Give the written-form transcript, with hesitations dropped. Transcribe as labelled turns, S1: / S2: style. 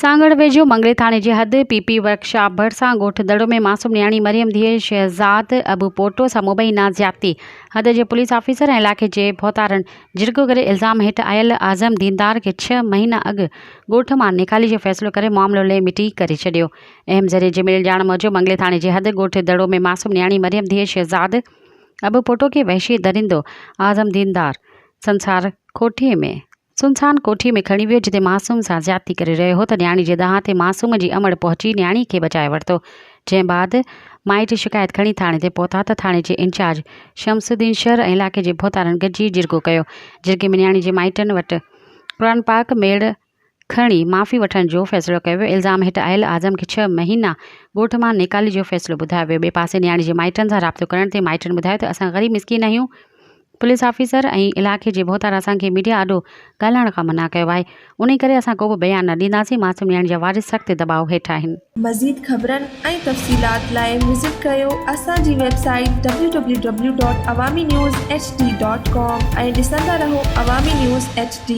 S1: सांगड़ वेझो मंगले थाणे जी हद पीपी वर्कशॉप भरिसां ॻोठ दड़ो में मासूम न्याणी मरियम धीअ शहज़ाद अबू पोटो सां मुबैना ज़्यादती हद जे पुलिस ऑफिसर ऐं इलाइक़े जे भोतारनि जिरगो करे इल्ज़ाम हेठि आयल आज़म दीनदार खे 6 महीना अॻु ॻोठ मां निकाली जो फ़ैसिलो करे मामिलो ले मिटी करे छॾियो। अहम ज़रिए जे मिलियल ॼाण मूजिबि मंगले थाणे जी हद ॻोठ दड़ो में मासूम न्याणी मरियम धीअ शहज़ाद अबू पोटो खे वहशी दरिंदो आज़म दीनदार सुनसान कोठी में खणी वियो जिते मासूम सां ज़्यादती करे रहियो हो त न्याणी जे दाह ते मासूम जी अमड़ पहुची न्याणी खे बचाए वरितो। जंहिं बाद माइट शिकायत खणी थाणे ते पहुता त थाणे जे इंचार्ज शमसुद्दीन शहर ऐं इलाइक़े जे भोतारनि गॾिजी जिरगो कयो। जिरगे में न्याणी जे माइटनि वटि क़ुरान पाक मेड़ खणी माफ़ी वठण जो फ़ैसिलो कयो वियो। इल्ज़ाम हेठि आयल आज़म खे 6 महीना ॻोठ मां निकाली जो फ़ैसिलो ॿुधायो वियो। ॿिए पासे न्याणी जे माइटनि सां राब्तो करण ते माइटनि ॿुधायो त असां ग़रीब मिसकीन आहियूं। पुलिस ऑफिसर ऐं इलाइक़े जे भोतार असांखे मीडिया आॾो ॻाल्हाइण खां मना कयो आहे। उन करे असां को बि बयान न ॾींदासीं। मासूम न्याणी जा वारिस सख़्त दबाव हेठि आहिनि।
S2: मज़ीद ख़बरनि ऐं तफ़सीलात लाइ विज़िट कयो असांजी वेबसाइट www.awamiNewsHD.com ऐं ॾिसंदा रहो अवामी न्यूज़ HD।